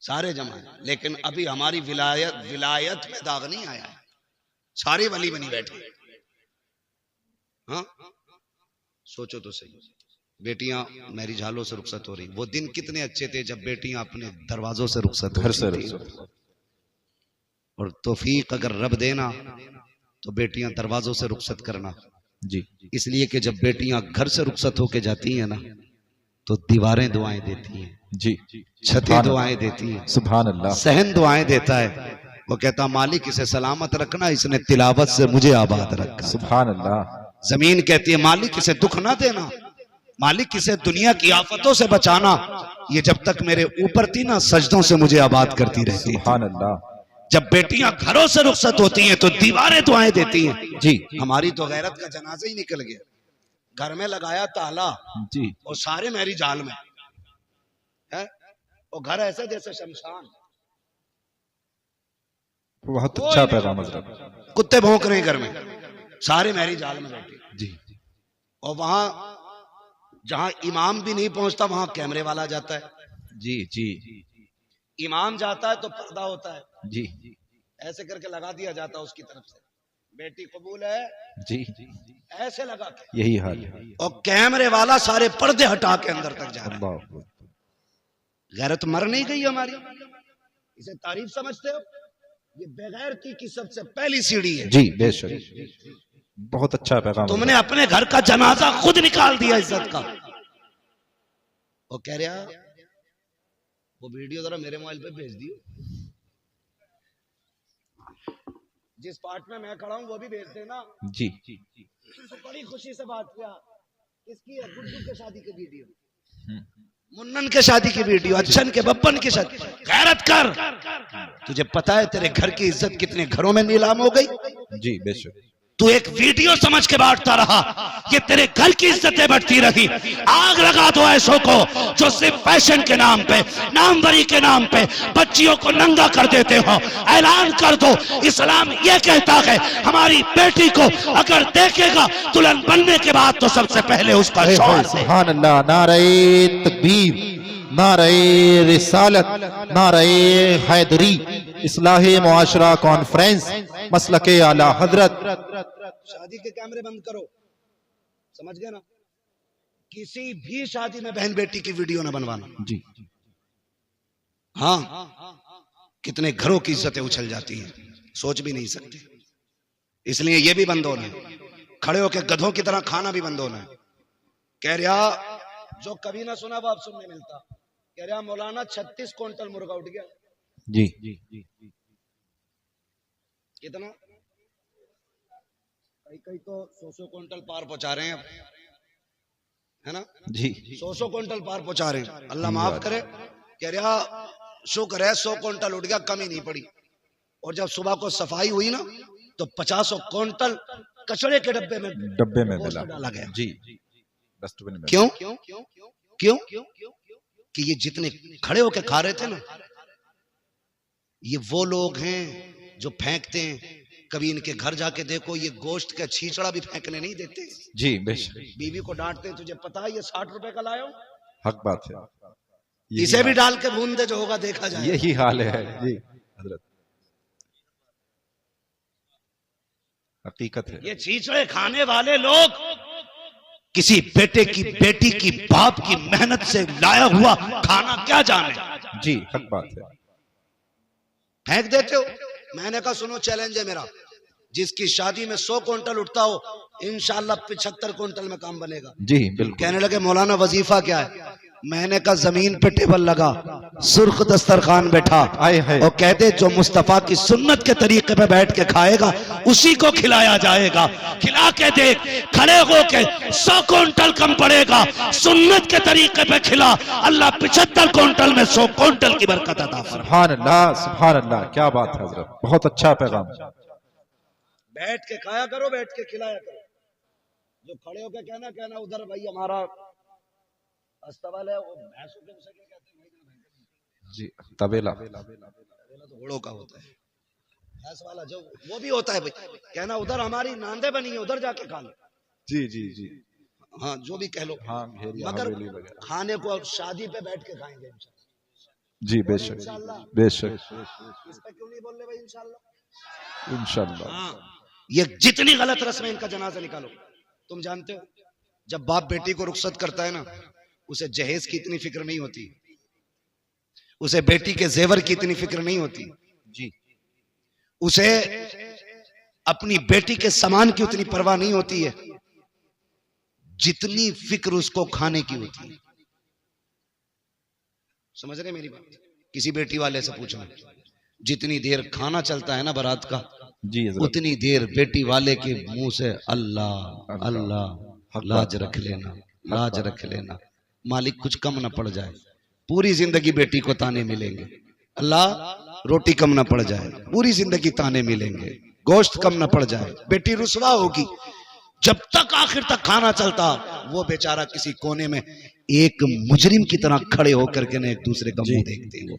S1: सारे जमा है। लेकिन अभी हमारी विलायत में दाग नहीं आया है, सारे वली बनी बैठे। हाँ, सोचो तो सही, बेटियां मैरिज हॉलों से रुखसत हो रही। वो दिन कितने अच्छे थे जब बेटियां अपने दरवाजों से रुखसत
S2: घर से
S1: और तौफीक अगर रब देना तो बेटियां दरवाजों से रुखसत करना,
S3: जी
S1: इसलिए कि जब बेटियां घर से रुखसत होके जाती हैं ना तो दीवारें दुआएं देती हैं,
S3: जी
S1: छतें
S3: सुभान
S1: दुआएं देती हैं,
S3: सुभान अल्लाह
S1: सहन दुआएं देता है। वो कहता मालिक इसे सलामत रखना, इसने तिलावत से मुझे आबाद रखा।
S3: सुभान अल्लाह।
S1: जमीन कहती है मालिक इसे दुख ना देना, मालिक इसे दुनिया की आफतों से बचाना, ये जब तक मेरे ऊपर थी ना सजदों से मुझे आबाद करती रहती थी।
S3: सुभान अल्लाह।
S1: जब बेटियां घरों से रुखसत होती हैं तो दीवारें दुआएं देती हैं।
S3: जी
S1: हमारी तो गैरत का जनाजा ही निकल गया, घर में लगाया ताला
S3: जी
S1: और सारे मेरी जाल में है, और घर ऐसे जैसे शमशान,
S3: बहुत अच्छा पैगाम हजरत।
S1: कुत्ते भौंक रहे हैं घर में, सारे मेरी जाल में बैठे।
S3: जी
S1: और वहां जहां इमाम भी नहीं पहुंचता वहां कैमरे वाला जाता है,
S3: जी जी
S1: इमाम जाता है तो पर्दा होता है,
S3: जी
S1: ऐसे करके लगा दिया जाता है उसकी तरफ से, बेटी कबूल है,
S3: जी
S1: ऐसे लगा के,
S3: यही हाल है।
S1: और कैमरे वाला सारे पर्दे हटा के अंदर तक जा रहा है।
S3: अल्लाह।
S1: गैरत मर नहीं गई हमारी, इसे तारीफ समझते हो? ये बेगैरती की सबसे पहली सीढ़ी है।
S3: जी बेशक, बहुत अच्छा पैगाम।
S1: तुमने अपने घर का जनाजा खुद निकाल दिया इज्जत का। वो कह रहा वो वीडियो जरा मेरे मोबाइल पे भेज दियो, जिस पार्ट में मैं खड़ा हूं वो भी भेज देना।
S3: जी
S1: तो बड़ी खुशी से बात किया, किसकी है? गुड्डू के शादी की वीडियो, मुन्नन के शादी की वीडियो, अच्छन के बब्बन की शादी। गैरत कर, तुझे पता है तेरे घर की इज्जत कितने घरों में नीलाम हो गई?
S3: जी बेशक।
S1: तू एक वीडियो समझ के बांटता रहा, ये तेरे घर की इज्जतें बढ़ती रही। आग लगा दो ऐसों को जो सिर्फ फैशन के नाम पे, नामवरी के नाम पे बच्चियों को नंगा कर देते हो। ऐलान कर दो, इस्लाम ये कहता है हमारी बेटी को अगर देखेगा दुल्हन बनने के बाद तो सबसे पहले उसका शौहर दे।
S3: सुभान अल्लाह। नारे तकबीर, नारे रिसालत, नारे हैदरी, इस्लाही मुआशरा कॉन्फ्रेंस, मसलके आला हजरत।
S1: शादी के कैमरे बंद करो, समझ गए ना? किसी भी शादी में बहन बेटी की वीडियो ना बनवाना।
S3: जी
S1: हाँ, कितने घरों की इज्जतें उछल जाती हैं, सोच भी नहीं सकते। इसलिए ये भी बंद होना है, खड़े होकर गधों की तरह खाना भी बंद होना है। कह रहा जो कभी ना सुना वो अब सुनने मिलता, कह रहा मौलाना 36 क्विंटल मुर्गा उठ गया।
S3: जी
S1: कितना? कई कई तो 100 क्विंटल पार पहुंचा रहे हैं अब, है ना?
S3: जी
S1: 100 क्विंटल पार पहुंचा रहे हैं, अल्लाह माफ करे। कह रहा शुक्र है 100 क्विंटल उठ गया, कमी नहीं पड़ी। और जब सुबह को सफाई हुई ना तो 50 क्विंटल कचड़े के डब्बे में
S3: मिला
S1: डाला गया।
S3: जी डस्टबिन में।
S1: क्यों? क्यों? कि ये जितने खड़े होके खा रहे थे ना, ये वो लोग हैं जो फेंकते हैं। कभी इनके घर जाके देखो, ये गोश्त का छींचड़ा भी फेंकने नहीं देते।
S3: जी बेशक,
S1: बीवी को डांटते हैं, तुझे पता है ये 60 रुपए का लाया हूं,
S3: हक बात है।
S1: इसे भी डाल के भून दे, जो होगा देखा जाए।
S3: यही हाल है जी हजरत, हकीकत है।
S1: ये छींचड़े खाने वाले लोग किसी बेटे की, बेटी की, बाप की मेहनत से लाया हुआ खाना क्या जाने,
S3: जी हक बात है।
S1: फेंक देते हो। मैंने कहा सुनो चैलेंज है मेरा, जिसकी शादी में 100 क्विंटल उठता हो इंशाल्लाह 75 क्विंटल में काम बनेगा।
S3: जी बिल्कुल।
S1: कहने लगे मौलाना वजीफा क्या है? मैंने कहा जमीन पे टेबल लगा, सुर्ख दस्तरखान बैठा,
S3: आए है।
S1: और कहते जो मुस्तफा की सुन्नत के तरीके पे बैठ के खाएगा उसी को खिलाया जाएगा। खिला के देख, खड़े होके 100 क्विंटल कम पड़ेगा, सुन्नत के तरीके पे खिला, अल्लाह 75 क्विंटल में 100 क्विंटल की बरकत अता फरमाए।
S3: सुभान अल्लाह, सुभान अल्लाह, क्या बात है हजरत, बहुत अच्छा पैगाम।
S1: बैठ के खाया करो, बैठ के खिलाया करो। जो खड़े होके कहना उधर भाई हमारा अस्तबल है, वो भैंसों के उसे क्या कहते हैं
S3: जी तबेला।
S1: तबेला तो घोड़ों का होता है, भैंस वाला जो वो भी होता है भाई। कहना उधर हमारी नांदे बनी है, उधर जाके खा लो।
S3: जी जी जी
S1: हाँ जो भी कह लो,
S3: हाँ घेरिया
S1: मगर
S3: हवेली वगैरह।
S1: खाने को अब शादी पे बैठ के खाएंगे इंशाल्लाह।
S3: जी बेशक
S1: इंशाल्लाह।
S3: बेशक
S1: इस पे क्यों नहीं बोल रहे भाई इंशाल्लाह?
S3: इंशाल्लाह।
S1: हाँ, ये जितनी गलत रस्म है इनका जनाजा निकालो। तुम जानते हो जब बाप बेटी को रुखसत करता है ना, उसे जहेज की इतनी फिक्र नहीं होती, उसे बेटी के जेवर की इतनी फिक्र नहीं होती,
S3: जी
S1: उसे अपनी बेटी के सामान की उतनी परवाह नहीं होती है जितनी फिक्र उसको खाने की होती है। समझ रहे मेरी बात? किसी बेटी वाले से पूछना, जितनी देर खाना चलता है ना बारात का,
S2: जी हजरत,
S1: उतनी देर बेटी वाले के मुंह से अल्लाह अल्लाह, लाज रख लेना, लाज रख लेना, मालिक कुछ कम ना पड़ जाए। पूरी जिंदगी बेटी को ताने मिलेंगे, अल्लाह रोटी कम ना पड़ जाए, पूरी जिंदगी ताने मिलेंगे, गोश्त कम ना पड़ जाए। बेटी रुसवा होगी जब तक आखिर तक खाना चलता। वो बेचारा किसी कोने में एक मुजरिम की तरह खड़े होकर के ना एक दूसरे का मुंह देखते हैं।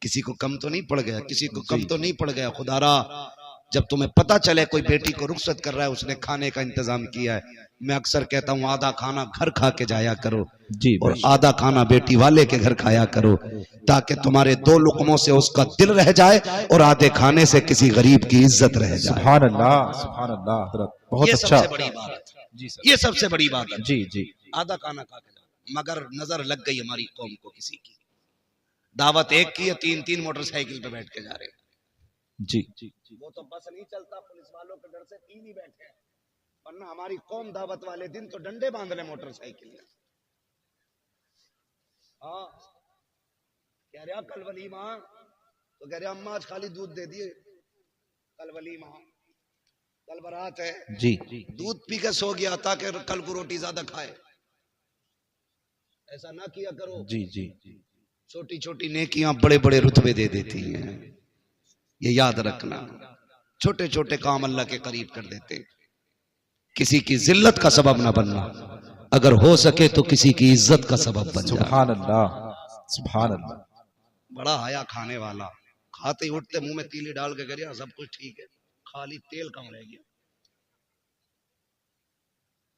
S1: किसी को कम तो नहीं पड़ गया, किसी को कम तो नहीं पड़ गया। खुदारा जब तुम्हें पता चले कोई बेटी को रुखसत कर रहा है, उसने खाने का इंतजाम किया है, मैं अक्सर कहता हूँ आधा खाना घर खा के जाया करो
S2: जी,
S1: और आधा खाना बेटी वाले के घर खाया करो, ताकि तुम्हारे 2 लुकमों से उसका दिल रह जाए और आधे खाने से किसी गरीब की इज्जत रह जाए।
S2: सुभान अल्लाह हजरत, बहुत
S1: ये
S2: अच्छा।
S1: सबसे बड़ी बात है
S2: जी सर,
S1: ये सबसे बड़ी बात है।
S2: जी जी,
S1: आधा खाना खा के जाओ। मगर नजर लग गई हमारी कौम को किसी की, दावत एक की है, 3-3 मोटरसाइकिल पे बैठ के जा रहे हैं।
S2: जी
S1: वो तो बस नहीं चलता, पुलिस वालों के डर से 3 ही बैठे हैं, वरना हमारी कौम दावत वाले दिन तो डंडे बांध ले मोटरसाइकिल में। हाँ कह रहे कल वलीमा, तो कह रहे अम्मा आज खाली दूध दे दिए, कल वलीमा, कल बारात है,
S2: जी,
S1: दूध पी के सो गया ताकि कल को रोटी ज्यादा खाए। ऐसा ना किया करो।
S2: जी जी,
S1: छोटी छोटी नेकियां बड़े बड़े रुतबे दे देती हैं, ये याद रखना। छोटे छोटे काम अल्लाह के करीब कर देते। किसी की जिल्लत का सबब ना बनना, अगर हो सके तो किसी की इज्जत का सबब बन जा।
S2: सुभान अल्लाह, सुभान अल्लाह।
S1: बड़ा आया खाने वाला, खाते ही उठते मुंह में तीली डाल के करिया सब कुछ ठीक है, खाली तेल कम रह गया।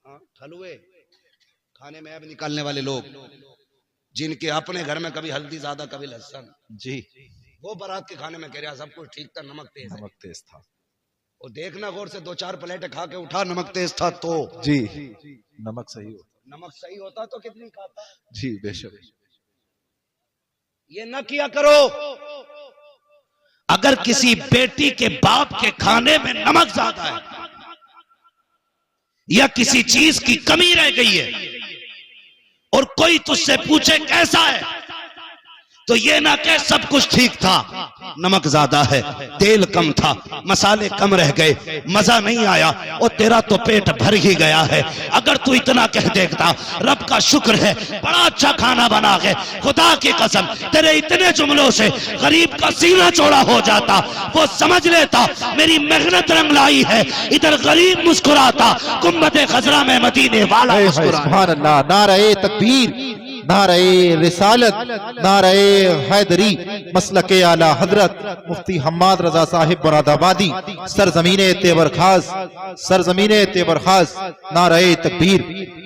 S1: हाँ हलवे खाने में ऐब निकालने वाले लोग, जिनके अपने घर में कभी हल्दी ज्यादा कभी लहसुन,
S2: जी,
S1: वो बारात के खाने में कह रहा सब कुछ ठीक था, नमक तेज है।
S2: नमक तेज था।
S1: और देखना गौर से 2-4 प्लेटें खा के उठा, नमक तेज था तो
S2: जी, नमक सही होता।
S1: नमक सही होता तो कितनी खाता।
S2: जी बेशक,
S1: ये न किया करो। अगर किसी बेटी के बाप के खाने में नमक ज्यादा है या किसी चीज की कमी रह गई है और कोई तुझसे पूछे कैसा है, तो ये ना कह सब कुछ ठीक था, नमक ज्यादा है, तेल कम था, मसाले कम रह गए, मजा नहीं आया, और तेरा तो पेट भर ही गया है। अगर तू इतना कह देता रब का शुक्र है बड़ा अच्छा खाना बना के, खुदा की कसम तेरे इतने जुमलों से गरीब का सीना चौड़ा हो जाता, वो समझ लेता मेरी मेहनत रंग लाई है। इधर गरीब मुस्कुराता, गुम्बद खजरा में मदीने वाला मुस्कुराता।
S2: सुभान अल्लाह, नारे तकबीर, नारे रिसालत, नारे हैदरी, मसलके आला हजरत मुफ्ती हम्माद रजा साहिब मुरादाबादी, सरजमीने तेवर खास, सरजमीने तेवर खास, नारे तकबीर,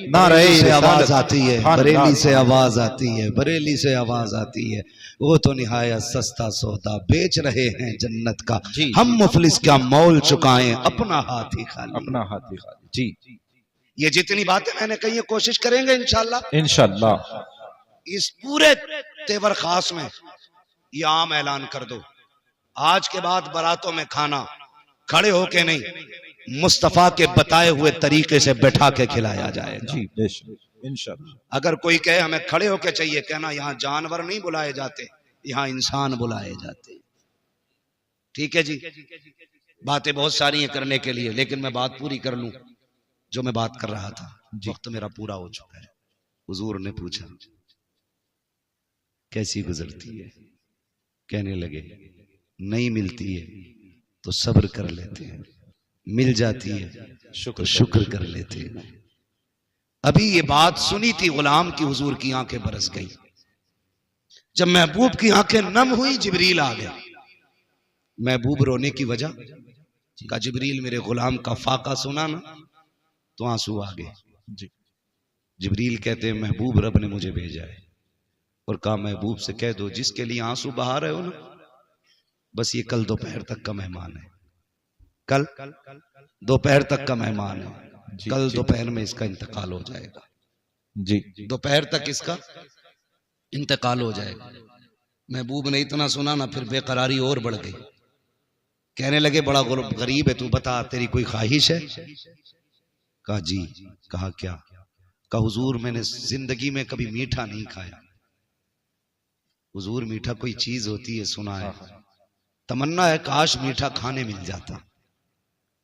S2: नारे
S1: से आवाज आती है,
S2: सुभान
S1: बरेली
S2: अल्लाह।
S1: से आवाज आती है, बरेली से आवाज आती है, वो तो निहायत सस्ता सौदा बेच रहे हैं जन्नत का,
S2: जी,
S1: हम मुफलिस क्या मोल चुकाएं अपना हाथ ही खाली।
S2: अपना हाथ ही खाली। जी,
S1: ये जितनी बातें मैंने कही है कोशिश करेंगे इंशाल्लाह
S2: इंशाल्लाह।
S1: इस पूरे तेवर खास में ये आम ऐलान कर दो, आज के बाद बारातों में खाना खड़े होके नहीं, मुस्तफा के बताए हुए तरीके से बैठा के खिलाया जाएगा।
S2: जी बेशक, इंशाल्लाह।
S1: अगर कोई कहे हमें खड़े होके चाहिए, कहना यहाँ जानवर नहीं बुलाए जाते, यहाँ इंसान बुलाए जाते। ठीक है जी, बातें बहुत सारी हैं करने के लिए, लेकिन मैं बात पूरी कर लूं जो मैं बात कर रहा था। वक्त मेरा पूरा हो चुका है। हुजूर ने पूछा कैसी गुजरती है, कहने लगे नहीं मिलती है तो सब्र कर लेते हैं, मिल जाती है शुक्र कर लेते हैं। अभी ये बात सुनी थी गुलाम की, हुजूर की आंखें बरस गई। जब महबूब की आंखें नम हुई, जिब्रील आ गया। महबूब रोने की वजह का, जिब्रील मेरे गुलाम का फाका सुना ना तो आंसू आ गए।
S2: जी,
S1: जिब्रील कहते हैं महबूब रब ने मुझे भेजा है और कहा महबूब से कह दो जिसके लिए आंसू बहा रहे हो ना, बस ये कल दोपहर तक का मेहमान है, कल दोपहर तक का मेहमान है, कल दोपहर में इसका इंतकाल हो जाएगा।
S2: जी,
S1: दोपहर तक इसका इंतकाल हो जाएगा। महबूब ने इतना सुना ना, फिर बेकरारी और बढ़ गई। कहने लगे बड़ा गरीब है तू, बता तेरी कोई ख्वाहिश है? कहा जी। कहा क्या? कहा हुजूर मैंने जिंदगी में कभी मीठा नहीं खाया। हुजूर मीठा कोई चीज होती है सुना है, तमन्ना है काश मीठा खाने मिल जाता।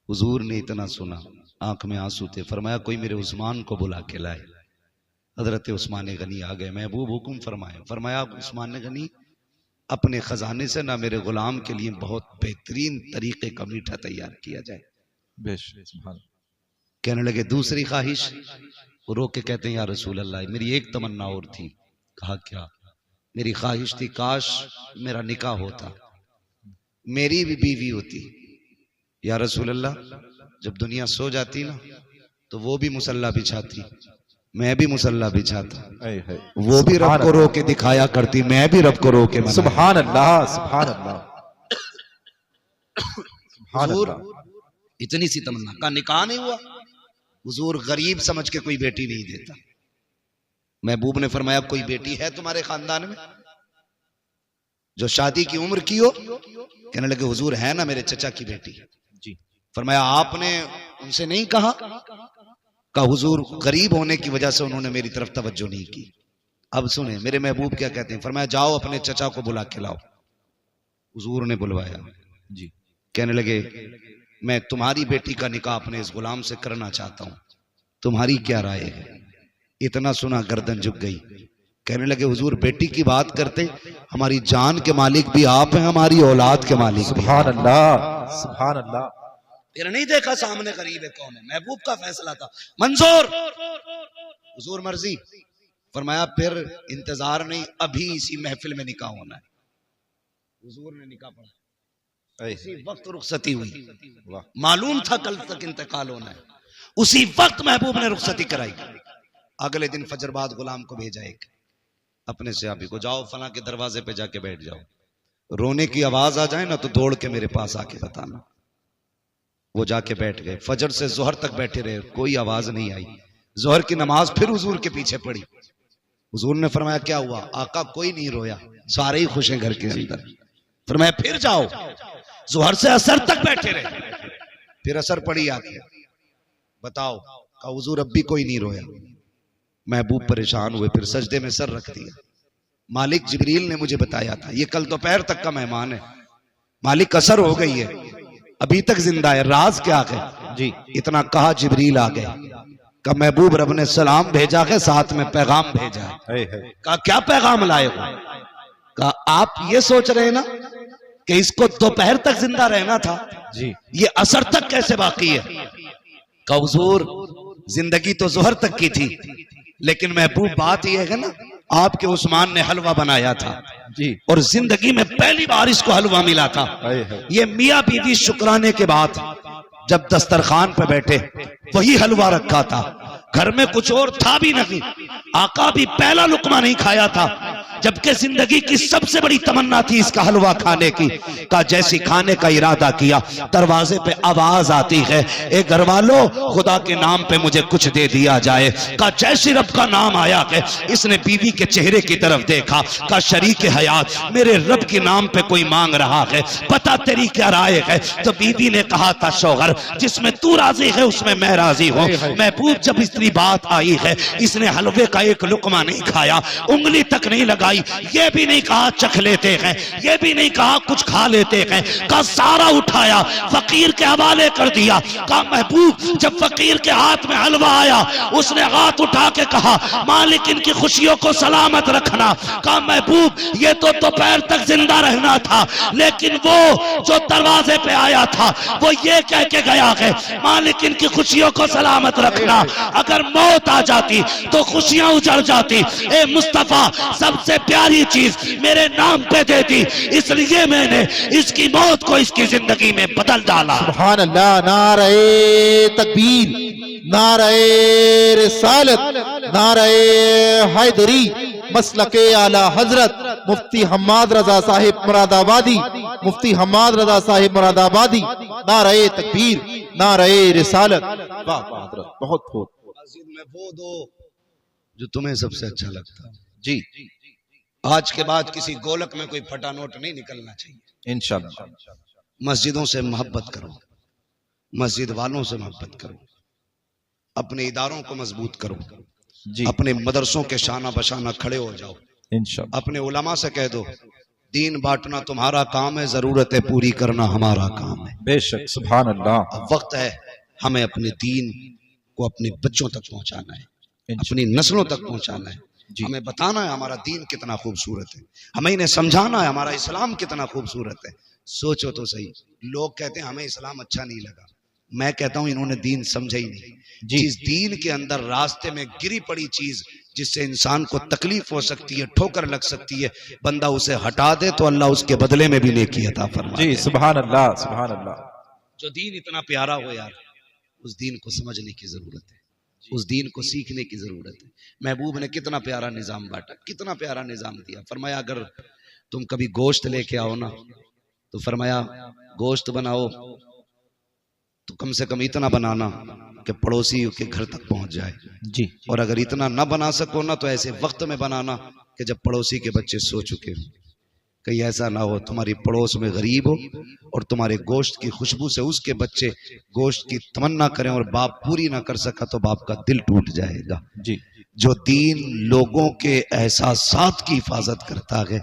S1: हुजूर ने इतना सुना, आंख में आंसू थे, फरमाया कोई मेरे उस्मान को बुला के लाए। हजरत उस्मान गनी आ गए। महबूब हुकुम फरमाए। फरमाया उस्मान गनी अपने खजाने से ना मेरे गुलाम के लिए बहुत बेहतरीन तरीके का मीठा तैयार किया जाए। कहने लगे दूसरी ख्वाहिश? वो रो के कहते हैं या रसूल अल्लाह मेरी एक तमन्ना और थी। कहा क्या? मेरी ख्वाहिश थी काश मेरा निकाह होता, मेरी भी बीवी होती। या रसूल अल्लाह जब दुनिया सो जाती ना तो वो भी मुसल्ला बिछाती, मैं भी मुसल्ला बिछाता, वो भी रब को रो के दिखाया करती, मैं भी रब को रो के मनाया।
S3: सुभान अल्लाह, सुभान अल्लाह, सुभान
S1: हुजूर
S3: अल्लाह।
S1: इतनी सी तमन्ना का निकाह नहीं हुआ। हुजूर गरीब समझ के कोई बेटी नहीं देता। महबूब ने फरमाया कोई बेटी है तुम्हारे खानदान में जो शादी की उम्र की हो? कहने लगे हुजूर है ना मेरे चचा की बेटी।
S3: जी।
S1: फरमाया आपने उनसे नहीं कहा? कहा हुजूर गरीब होने की वजह से उन्होंने मेरी तरफ तवज्जो नहीं की। अब सुने मेरे महबूब क्या कहते हैं। फरमाया जाओ अपने चचा को बुला के लाओ। हुजूर ने बुलवाया।
S3: जी।
S1: कहने लगे मैं तुम्हारी बेटी का निकाह अपने इस गुलाम से करना चाहता हूं, तुम्हारी क्या राय है? इतना सुना गर्दन झुक गई। कहने लगे हुजूर बेटी की बात करते, हमारी जान के मालिक भी आप हैं, हमारी औलाद के मालिक भी।
S3: सुभान अल्लाह, सुभान अल्लाह।
S1: फिर नहीं देखा सामने गरीब है कौन है? महबूब का फैसला था मंजूर, हुजूर मर्जी। फरमाया फिर इंतजार नहीं, अभी इसी महफिल में निकाह होना है। हुजूर ने निकाह पढ़ा, इसी वक्त रुखसती हुई। मालूम था कल तक इंतकाल होना है, उसी वक्त महबूब ने रुखसती कराई। अगले दिन फजर बाद गुलाम को भेजा एक अपने सहाबी को, जाओ फला के दरवाजे पे जाके बैठ जाओ, रोने की आवाज आ जाए ना तो दौड़ के मेरे पास आके बताना। वो जाके बैठ गए। फजर से जोहर तक बैठे रहे, कोई आवाज नहीं आई। जोहर की नमाज फिर हुजूर के पीछे पड़ी। हुजूर ने फरमाया क्या हुआ? आका कोई नहीं रोया, सारे ही खुश हैं घर के अंदर। फरमाया फिर जाओ। जोहर से असर तक बैठे रहे, फिर असर पड़ी आके, बताओ। कहा हुजूर अब भी कोई नहीं रोया। महबूब परेशान हुए, फिर सजदे में सर रख दिया। मालिक जिब्रील ने मुझे बताया था, ये कल दोपहर तक का मेहमान है, मालिक असर हो गई है, अभी तक जिंदा है, राज क्या है? जी। इतना कहा जिब्रील आ गए। कहा महबूब रब ने सलाम भेजा है, साथ में पैगाम भेजा है। कहा क्या पैगाम लाए हो? कहा आप ये सोच रहे हैं ना कि इसको दोपहर तक जिंदा रहना था जी, ये असर तक कैसे बाकी है? कहा हुजूर जिंदगी तो जोहर तक की थी, लेकिन महबूब बात यह है ना आपके उस्मान ने हलवा बनाया था जी, और जिंदगी में पहली बार इसको हलवा मिला था। ये मियाँ बीवी शुक्राने के बाद जब दस्तरखान पे बैठे वही हलवा रखा था, घर में कुछ और था भी नहीं। आका भी पहला लुकमा नहीं खाया था, जबकि जिंदगी की सबसे बड़ी तमन्ना थी इसका हलवा खाने की। का जैसी खाने का इरादा किया, दरवाजे पे आवाज आती है, ए घर वालों खुदा के नाम पे मुझे कुछ दे दिया जाए। का जैसी रब का नाम आया है, इसने बीवी के चेहरे की तरफ देखा। का शरीक हयात मेरे रब के नाम पे कोई मांग रहा है, पता तेरी क्या राय है? तो बीवी ने कहा था शौहर जिसमें तू राजी है उसमें मैं राजी हूँ। महबूब जब इतनी बात आई है, इसने हलवे का एक लुकमा नहीं खाया, उंगली तक नहीं लगाई, ये भी नहीं कहा चख लेते हैं, ये भी नहीं कहा कुछ खा लेते हैं। का सारा उठाया फकीर के हवाले कर दिया। का महबूब जब फकीर के हाथ में हलवा आया, उसने हाथ उठा के कहा मालिक इनकी खुशियों को सलामत रखना। का महबूब ये तो दोपहर तक जिंदा रहना था, लेकिन वो जो दरवाजे पे आया था वो ये कह के गया है मालिक इनकी खुशियों को सलामत रखना। अगर मौत आ जाती तो खुशियां उजड़ जाती। ए मुस्तफा सबसे प्यारी चीज मेरे नाम पे दे दी, इसलिए मैंने इसकी मौत को इसकी जिंदगी में बदल डाला।
S2: सुभान अल्लाह। नारे तकबीर, नारे रिसालत, नारे हैदरी, मसलके आला हजरत मुफ्ती हम्माद रजा साहिब मुरादाबादी, मुफ्ती हम्माद रजा साहिब मुरादाबादी। नारे तकबीर, नारे रिसालत। वाह वाह हजरत, बहुत बहुत।
S1: में वो दो जो तुम्हें सबसे अच्छा लगता जी। आज के बाद किसी गोलक में कोई फटा नोट नहीं निकलना चाहिए
S3: इंशाअल्लाह।
S1: मस्जिदों से मोहब्बत करो, मस्जिद वालों से मोहब्बत करो, अपने इदारों को मजबूत करो,
S3: जी
S1: अपने मदरसों के शाना बशाना खड़े हो जाओ,
S3: इंशाअल्लाह।
S1: अपने उलमा से कह दो दीन बांटना तुम्हारा काम है, जरूरत है पूरी करना हमारा काम है।
S3: बेशक सुभान अल्लाह।
S1: अब वक्त है हमें अपने दीन को अपने बच्चों तक पहुंचाना है, अपनी नस्लों तक पहुंचाना है।
S3: जी।
S1: हमें बताना है हमारा दीन कितना खूबसूरत है, हमें इन्हें समझाना है हमारा इस्लाम कितना खूबसूरत है। सोचो तो सही, लोग कहते हैं हमें इस्लाम अच्छा नहीं लगा, मैं कहता हूं इन्होंने दीन समझा ही नहीं। जिस दीन के अंदर रास्ते में गिरी पड़ी चीज जिससे इंसान को तकलीफ हो सकती है, ठोकर लग सकती है, बंदा उसे हटा दे तो अल्लाह उसके बदले में भी नेकी अता फरमाए।
S3: जी सुभान अल्लाह सुभान अल्लाह।
S1: जो दीन इतना प्यारा हो यार, उस दीन को समझने की जरूरत है, उस दीन को सीखने की जरूरत है। महबूब ने कितना प्यारा निजाम बांटा, कितना प्यारा निजाम दिया। फरमाया अगर तुम कभी गोश्त लेके आओ ना, तो फरमाया गोश्त बनाओ तो कम से कम इतना बनाना कि पड़ोसी के घर तक पहुंच जाए,
S3: जी
S1: और अगर इतना न बना सको ना तो ऐसे वक्त में बनाना कि जब पड़ोसी के बच्चे सो चुके हो। कहीं ऐसा ना हो तुम्हारी पड़ोस में गरीब हो और तुम्हारे गोश्त की खुशबू से उसके बच्चे गोश्त की तमन्ना करें और बाप पूरी ना कर सका तो बाप का दिल टूट जाएगा।
S3: जी
S1: जो दीन लोगों के एहसासात की हिफाजत करता है,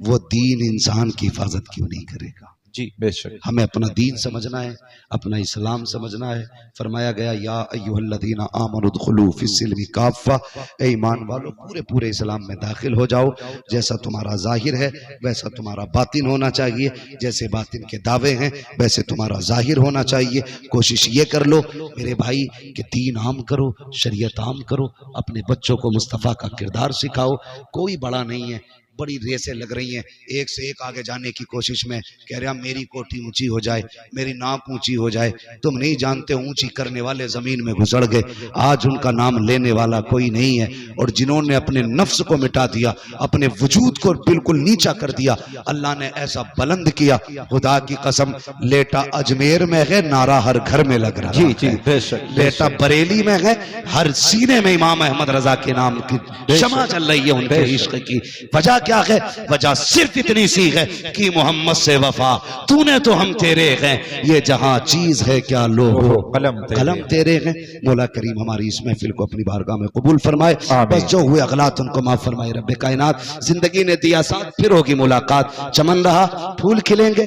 S1: वो दीन इंसान की हिफाजत क्यों नहीं करेगा।
S3: जी बेशक।
S1: हमें अपना दीन समझना है, अपना इस्लाम समझना है। फरमाया गया या अय्युहल्लज़ीना आमनुदखुलू फिस्सिल्मी काफ़ा, ए ईमान वालों पूरे पूरे इस्लाम में दाखिल हो जाओ। जैसा तुम्हारा जाहिर है वैसा तुम्हारा बातिन होना चाहिए, जैसे बातिन के दावे हैं वैसे तुम्हारा जाहिर होना चाहिए। कोशिश ये कर लो मेरे भाई कि दीन आम करो, शरीयत आम करो, अपने बच्चों को मुस्तफ़ा का किरदार सिखाओ। कोई बड़ा नहीं है, बड़ी रेसें लग रही हैं, एक से एक आगे जाने की कोशिश में, कह रहे हैं मेरी कोठी ऊंची हो जाए, मेरी नाक ऊंची हो जाए। तुम नहीं जानते ऊंची करने वाले जमीन में घुसड़ गए, आज उनका नाम लेने वाला कोई नहीं है। और जिन्होंने अपने नफ्स को मिटा दिया, अपने वजूद को बिल्कुल नीचा कर दिया, अल्लाह ने ऐसा बुलंद किया, खुदा की कसम लेटा अजमेर में है, नारा हर घर में लग रहा
S3: जी जी
S1: है।
S3: बेशक।
S1: लेटा बरेली में है, हर सीने में इमाम अहमद रजा के नाम की शमा चल रही है उनके इश्क की। वजह क्या है? वजह सिर्फ इतनी सी है कि मोहम्मद से वफा, तूने तो हम तेरे हैं, ये जहां चीज है क्या लो हो कलम तेरे हैं। मौला करीम हमारी इस महफिल को अपनी बारगाह में कबूल फरमाए, बस जो हुए अगलात उनको माफ फरमाए। रब्बे कायनात जिंदगी ने दिया साथ, फिर होगी मुलाकात, चमन रहा फूल खिलेंगे